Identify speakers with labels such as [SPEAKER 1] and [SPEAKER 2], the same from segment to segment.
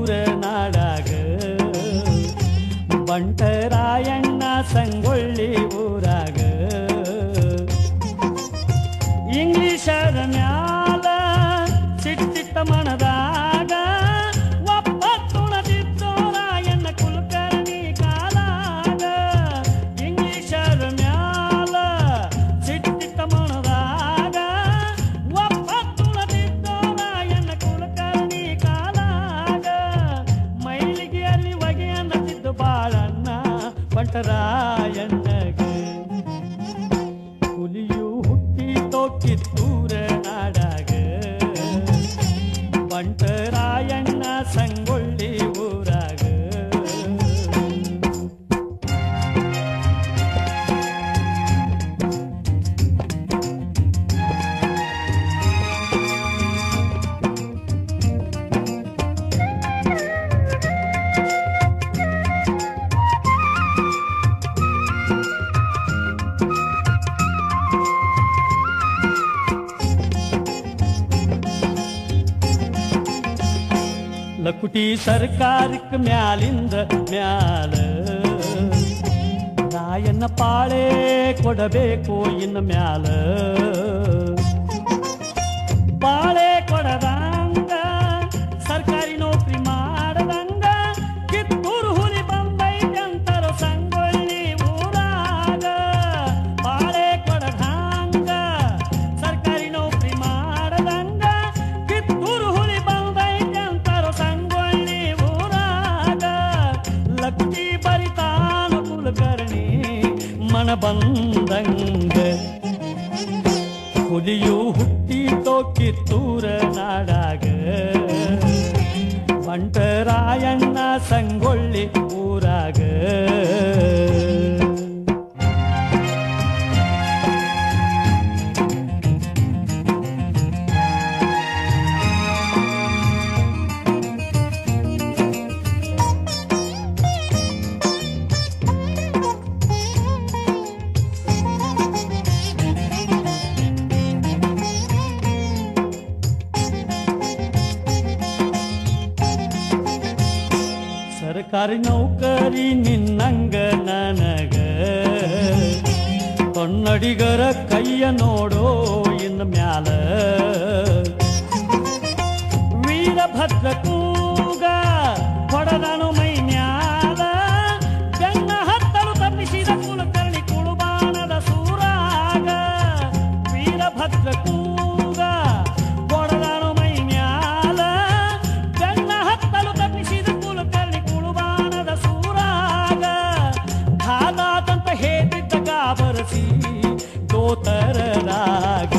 [SPEAKER 1] ಕಿತ್ತೂರ ನಾಡಾಗ ಬಂಟರಾಯಣ್ಣ ಸಂಗೊಳ್ಳಿ ಊರಾಗ ಇಂಗ್ಲಿಷರ ಮ್ಯಾಲ ಸಿಟ್ಟಿಟ್ಟ ಮನದಾಗ ಒಪ್ಪತ್ತುಣದಿದ್ದೋ ರಾಯಣ್ಣ ಕುಲಕರ್ಣಿ ಕಾಲಾಗ ಇಂಗ್ಲಿಷರ ಮ್ಯಾಲ ಸಿಟ್ಟಿಟ್ಟ ಮನದಾಗ ಒಪ್ಪತ್ತುಣದಿದ್ದೋ ರಾಯಣ್ಣ ಕುಲಕರ್ಣಿ ಕಾಲಾಗ ಮೈಲಿಗೆ ಅಲ್ಲಿ ಹೊಗೆ ಅನ್ನತಿದ್ದು ಬಾಳಣ್ಣ ಬಂಟರಾಯಣ್ಣಗ ಹುಲಿಯು ಹುಟ್ಟಿತೋ ಕಿತ್ತೂರ ನಾಡಾಗ ಬಂಟರಾಯಣ್ಣ ಸಂಗೊಳ್ಳಿ ಊರಾಗ ಲಕುಟಿ ಸರ್ಕಾರಕ್ಕೆ ಮ್ಯಾಲಿಂದ ಮ್ಯಾಲ ರಾಯಣ್ಣ ಪಾಳೆ ಕೊಡಬೇಕು ಇನ್ನು ಮ್ಯಾಲ ಪಾಳೆ ಕೊಡದಂಗ ಸರ್ಕಾರಿ ನೌಕರಿ ಮಾಡದಂಗ ಕಿತ್ತೂರು ಹುಲಿ ಬಂದೈತೆ ಅಂತಾರೋ ಸಂಗೊಳ್ಳಿ ಊರಾಗ ಪಾಳೆ ಕೊಡದಂಗ ಸರ್ಕಾರಿ ನೌಕರಿ ಮಾಡದಂಗ ಕಿತ್ತೂರು ಹುಲಿ ಬಂದೈತೆ ಅಂತಾರೋ ಸಂಗೊಳ್ಳಿ ಊರಾಗ ಲಕ್ಷ್ಮಿ ಬರಿತಾನ ಕುಲಕರ್ಣಿ ಮನ ಬಂದಂಗ ಹುಲಿಯು ಹುಟ್ಟಿತೋ ಕಿತ್ತೂರ ನಾಡಾಗ ಬಂಟರಾಯಣ್ಣ ಸಂಗೊಳ್ಳಿ ಊರಾಗ ಸರ್ಕಾರಿ ನೌಕರಿ ನಿನ್ನಂಗ ನನಗ ಕನ್ನಡಿಗರ ಕೈಯ ನೋಡೋ ಇನ್ನು ಮ್ಯಾಲ ವೀರಭದ್ರ ಕೂಗ ಹೊಡೆದನು ಮೈ ಮ್ಯಾಲ ಬೆನ್ನ ಹತ್ತಲು ತಪ್ಪಿಸಿದ ಕುಲಕರ್ಣಿ ಕುಳುಬಾಣದ ಸೂರಾಗ ವೀರಭದ್ರ ಕೂಗ ಹೊಡೆದನು ಮೈ ಮ್ಯಾಲ ಬೆನ್ನ ಹತ್ತಲು ತಪ್ಪಿಸಿದ ಕುಲಕರ್ಣಿ ಕುಳುಬಾಣದ ಸೂರಾಗ ಹಾಗಾದಂತ ಹೇದಿದ್ದ ಗಾಬರಸಿ ದೋತರರಾಗ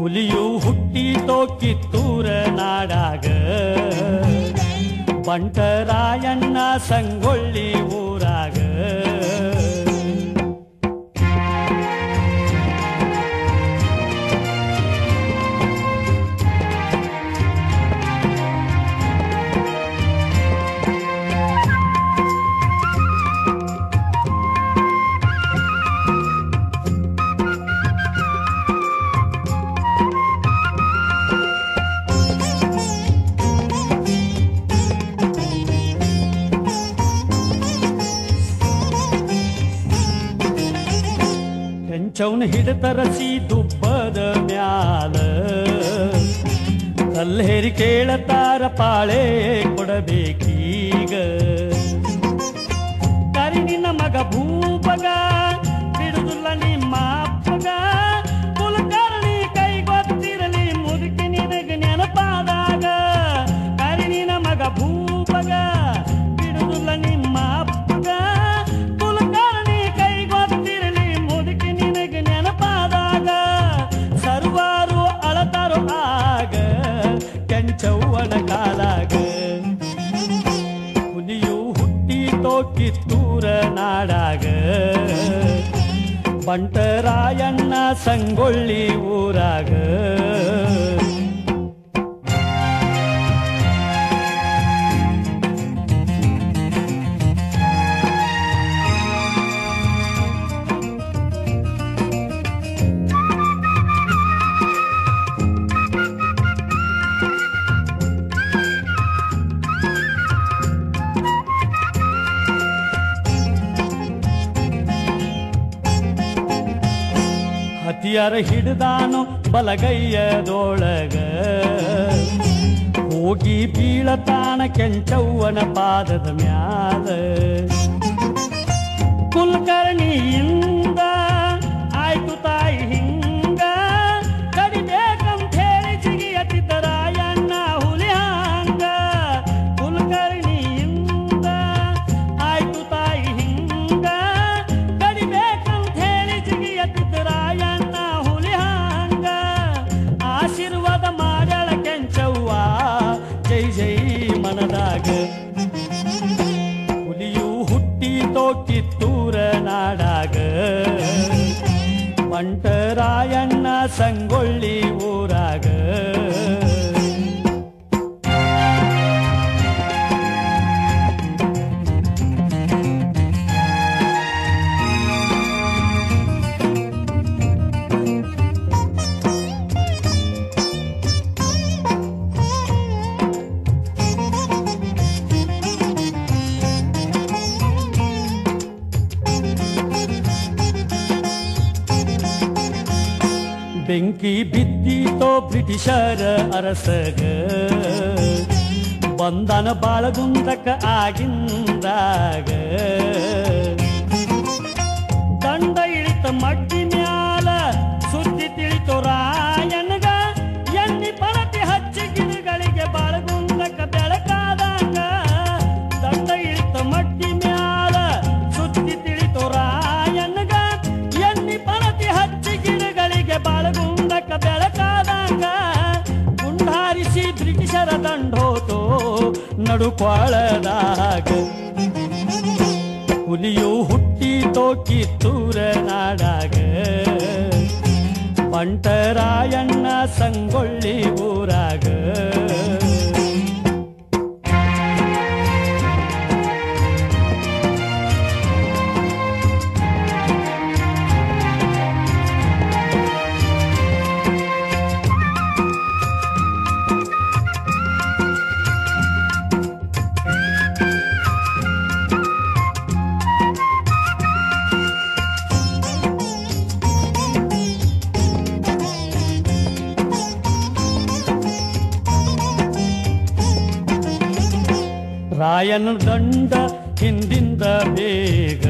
[SPEAKER 1] ಹುಲಿಯು ಹುಟ್ಟಿತೋ ಕಿತ್ತೂರ ನಾಡಾಗ ಬಂಟರಾಯಣ್ಣ ಸಂಗೊಳ್ಳಿ ಊರಾಗ ಚೌನ ಹಿಡತರಸಿ ದುಬ್ಬದ ಮ್ಯಾಲ ಕಲ್ಲೇರಿ ಕೇಳತಾರ ಪಾಳೆ ಕೊಡಬೇಕೀಗ ಕರಿ ನಿನ್ನ ಮಗ ಭೂಪಗ ಬಿಡುದಿಲ್ಲ ನಿಮ್ಮ ಅಪ್ಪಗ ಕುಲಕರ್ಣಿ ಕೈ ಗೊತ್ತಿರಲಿ ಮುದುಕಿ ನಿನಗೆ ನೆನಪಾದಾಗ ಕರಿ ನಿನ್ನ ಮಗ ಭೂಪಗ ಬಿಡುದಿಲ್ಲ ನಿಮ್ಮ ಅಪ್ಪಗ ಕುಲಕರ್ಣಿ ಕೈ ಗೊತ್ತಿರಲಿ ಮುದುಕಿ ನಿನಗೆ ನೆನಪಾದಾಗ ಸರ್ವಾರು ಅಳತಾರೋ ಆಗ ಕೆಂಚವ್ವನ ಕಾಲಾಗ ಹುಲಿಯು ಹುಟ್ಟಿತೋ ಕಿತ್ತೂರ ನಾಡಾಗ ಬಂಟರಾಯಣ್ಣ ಸಂಗೊಳ್ಳಿ ಊರಾಗ ಹರಿಯರ ಹಿಡ್ದಾನು ಬಲಗೈಯದೊಳಗ ಹೋಗಿ ಬೀಳತಾನ ಕೆಂಚವ್ವನ ಪಾದದ ಮ್ಯಾಲ ಕುಲಕರ್ಣಿಯಿಂದ ಆಯ್ತು ತಾಯಿ ಹಿಂಗ ಕಡಿಬೇಕಂತ ಹೇಳಿ ಜಿಗಿಯತ್ತಿದ್ದ ರಾಯಣ್ಣ ಹುಲಿ ಹಂಗ ಕುಲಕರ್ಣಿಯಿಂದ ಆಯ್ತು ತಾಯಿ ಹಿಂಗ ಕಡಿಬೇಕಂತ ಹೇಳಿ ಜಿಗಿಯತ್ತಿದ್ದ ರಾಯಣ್ಣ ಹುಲಿ ಹಂಗ ಆಶೀರ್ವಾದ ಮಾಡ್ಯಾಳ ಕೆಂಚವ್ವ ಜೈ ಜೈ ಮನದಾಗ ಹುಲಿಯು ಹುಟ್ಟಿತೋ ಕಿತ್ತೂರ ನಾಡಾಗ ಬಂಟರಾಯಣ್ಣ ಸಂಗೊಳ್ಳಿ ಊರಾಗ ಬೆಂಕಿ ಬಿದ್ದೀತೋ ಬ್ರಿಟಿಷರ ಅರಸಗ ಬಂದನ ಬಾಳಗುಂದಕ ಆಗಿಂದಾಗ ದಂಡ ಇಳಿತ ಮಡ್ಡಿ ಮ್ಯಾಲ ಸುದ್ದಿ ತಿಳಿತೋ ರಾಯಣ್ಗ ಎಣ್ಣಿ ಪಣತಿ ಹಚ್ಚಿ ಗಿಡಗಳಿಗೆ ಬಾಳಗುಂದಕ ಬೆಳಕಾದಂಗ ದಂಡ ಇಳಿತ ಮಡ್ಡಿ ಮ್ಯಾಲ ಸುದ್ದಿ ತಿಳಿತೋ ರಾಯಣ್ಗ ಎಣ್ಣಿ ಪಣತಿ ಹಚ್ಚಿ ಗಿಡಗಳಿಗೆ ಬಾಳಗುಂದಕ ಬೆಳಕಾದಂಗ ಗುಂಡಾರಿಸಿ ಬ್ರಿಟಿಷರ ದಂಡೋತೋ ನಡುಕೊಳದಾಗ ಹುಲಿಯು ಹುಟ್ಟಿತೋ ಕಿತ್ತೂರ ನಾಡಾಗ ಬಂಟರಾಯಣ್ಣ ಸಂಗೊಳ್ಳಿ ಊರಾಗ ರಾಯನ ದಂಡ ಹಿಂದಿಂದ ಬೇಗ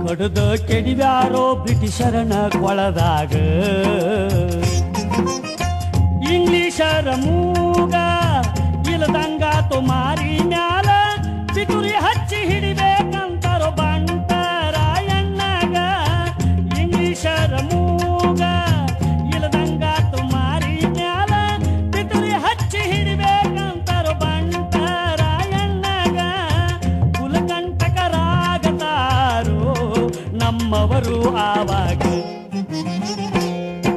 [SPEAKER 1] ಕಡದ ಕೆಡಿವ್ಯಾರೋ ಬ್ರಿಟಿಷರನ ಕೊಳದಾಗ ಇಂಗ್ಲಿಷರ ಮೂಗ ಇಲ್ಲದಂಗಾತು ಮಾರಿ ಮ್ಯಾಲ ಪಿತುರಿ ಹಚ್ಚಿ ಹಿಡಿಬೇಕಂತಾರೋ ಬಂಟರಾಯಣ್ಣಗ ಇಂಗ್ಲಿಷರ ಮೂಗ ಇಲ್ಲದಂಗಾತು ಮಾರಿ ಮ್ಯಾಲ ಪಿತುರಿ ಹಚ್ಚಿ ಹಿಡಿಬೇಕಂತಾರೋ ನಮ್ಮವರು ಆವಾಗ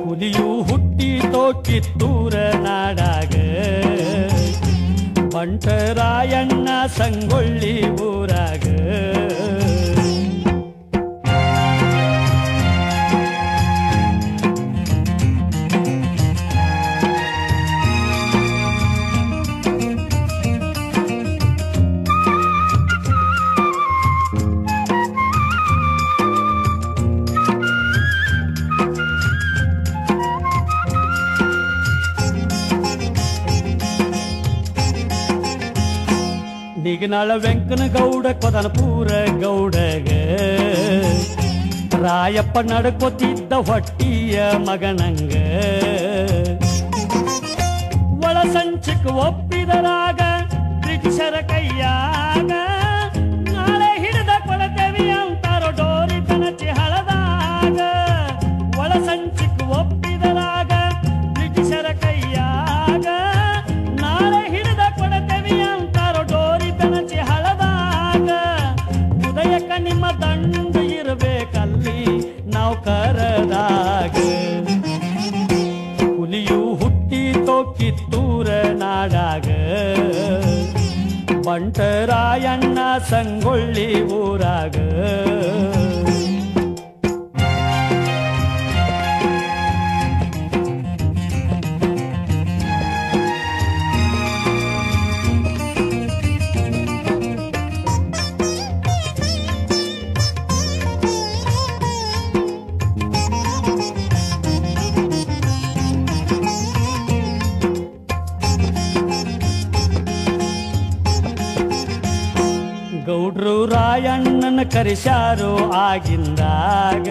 [SPEAKER 1] ಹುಲಿಯು ಹುಟ್ಟಿತೋ ಕಿತ್ತೂರ ನಾಡಾಗ ಬಂಟರಾಯಣ್ಣ ಸಂಗೊಳ್ಳಿ ಊರಾಗ ನಿಗನಾಳ ವೆಂಕನ ಗೌಡ ಕೊದನಪೂರ ಗೌಡಗ ರಾಯಪ್ಪ ನಡ್ಕೋತಿದ್ದ ಹೊಟ್ಟಿಯ ಮಗನಂಗ ಒಳ ಸಂಚಕ್ ಒಪ್ಪಿದರಾಗ ಬ್ರಿಟಿಷರ ಕೈಯಾಗ ನಾಳೆ ಹಿಡಿದ ಕೊಡತೇವಿ ಅಂತಾರೋ ಡೋರಿ ಕಣಚಿ ಹಳದಾಗ ಒಳ ಸಂಚಕ್ ಒಪ್ಪಿದರಾಗ ಬ್ರಿಟಿಷರ ಕೈಯಾಗ ನಾಳೆ ಹಿಡಿದ ಕೊಡತೇವಿ ಅಂತಾರೋ ಡೋರಿ ಕಣಚಿ ಹಳದಾಗ ಉದಯಕ್ಕ ನಿಮ್ಮ ದಂಡ ಇರಬೇಕಲ್ಲಿ ನಾವು ಕರದಾಗ ಹುಲಿಯು ಹುಟ್ಟಿತೋ ಕಿತ್ತೂರ ನಾಡಾಗ ಬಂಟರಾಯಣ್ಣ ಸಂಗೊಳ್ಳಿ ಊರಾಗ ಗೌಡ್ರು ರಾಯಣ್ಣನ ಕರೆಸ್ಯಾರೋ ಆಗಿಂದಾಗ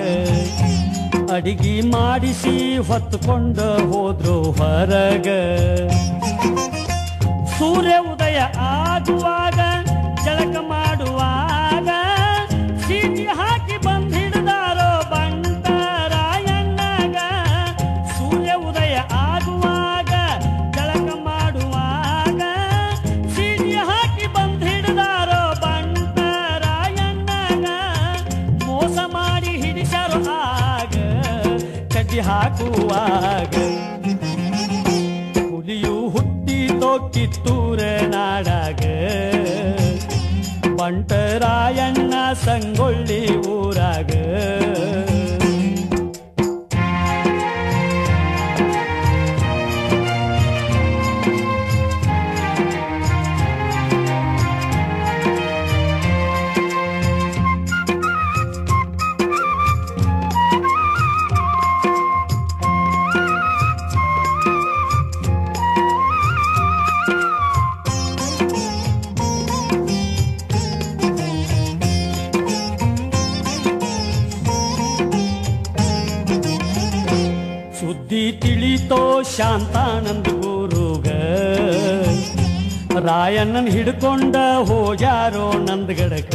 [SPEAKER 1] ಅಡಿಗೆ ಮಾಡಿಸಿ ಹೊತ್ತುಕೊಂಡು ಹೋದ್ರು ಹೊರಗ. ಸೂರ್ಯ ಉದಯ ಆಗುವಾಗ ಜಳಕ ಮಾಡುವಾಗ ಸೀಟಿ ಹಾಕಿ ಬಂದ್ ಹಿಡಿದಾರೋ ಬಂಟ ರಾಯಣ್ಣಗ. ಸೂರ್ಯ ಉದಯ ಆಗುವಾಗ ಜಳಕ ಮಾಡುವಾಗ ಸೀಟಿ ಹಾಕಿ ಬಂದ್ ಹಿಡಿದಾರೋ ಬಂಟ ರಾಯಣ್ಣಗ. ಮೋಸ ಮಾಡಿ ಹಿಡಿಸಾರೋ ಆಗ ಕಡ್ಡಿ ಹಾಕುವಾಗ. ಹುಲಿಯು ಹುಟ್ಟಿತೋ ಕಿತ್ತೂರ ನಾಡಾಗ ಬಂಟರಾಯಣ್ಣ ಸಂಗೊಳ್ಳಿ ಊರಾಗ. ಸುದ್ದಿ ತಿಳಿತೋ ಶಾಂತಾನಂದ ಗುರುಗ ರಾಯಣ್ಣನ್ ಹಿಡ್ಕೊಂಡ ಹೋಗ್ಯಾರೋ ನಂದಗಡಕ.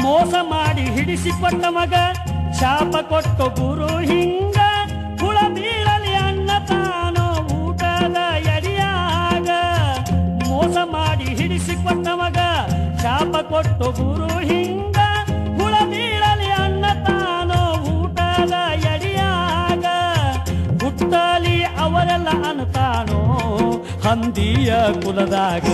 [SPEAKER 1] ಮೋಸ ಮಾಡಿ ಹಿಡಿಸಿಕೊಟ್ಟ ಮಗ ಶಾಪ ಕೊಟ್ಟು ಗುರು ಹಿಂಗ. ಹುಳ ಬೀಳಲಿ ಅಣ್ಣ ತಾನೋ ಊಟದ ಎಡಿಯಾಗ. ಮೋಸ ಮಾಡಿ ಹಿಡಿಸಿಕೊಟ್ಟ ಮಗ ಶಾಪ ಕೊಟ್ಟು ಗುರು ಹಿಂಗ. ಹುಳ ಬೀಳಲಿ ಅಣ್ಣ ತಾನೋ ಊಟದ ಎಡಿಯಾಗ. ಹುಟ್ಟಲಿ ಅವರೆಲ್ಲ ಅನ್ತಾನೋ ಹಂದಿಯ ಕುಲದಾಗ.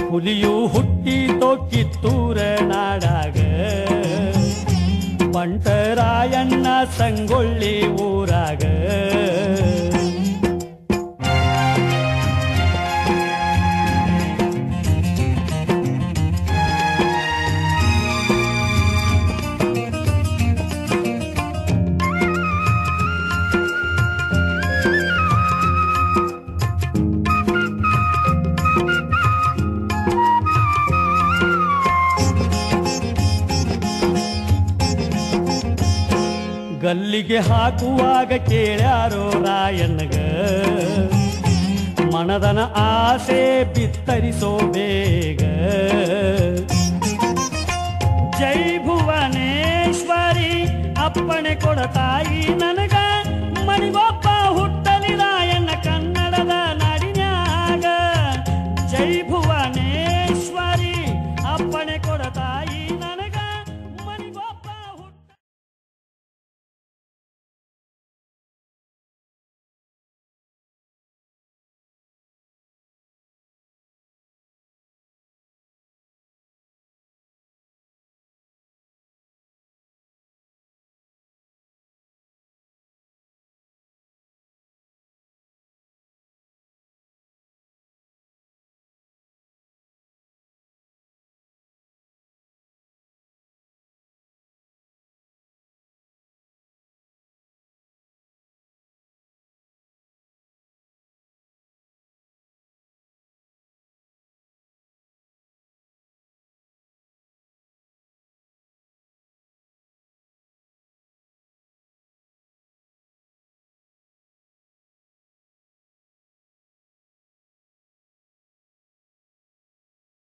[SPEAKER 1] ಹುಲಿಯು ಹುಟ್ಟಿತೋ ಕಿತ್ತೂರ ನಾಡಾಗ ಬಂಟರಾಯಣ್ಣ ಸಂಗೊಳ್ಳಿ ಊರಾಗ. ಗಲ್ಲಿಗೆ ಹಾಕುವಾಗ ಕೇಳ್ಯಾರೋ ರಾಯಣ್ಣಗ ಮನದನ ಆಸೆ ಬಿತ್ತರಿಸೋ ಬೇಗ. ಜೈ ಭುವನೇಶ್ವರಿ ಅಪ್ಪಣೆ ಕೊಡತಾಯಿ ನನಗ ಮಣಿಗೋ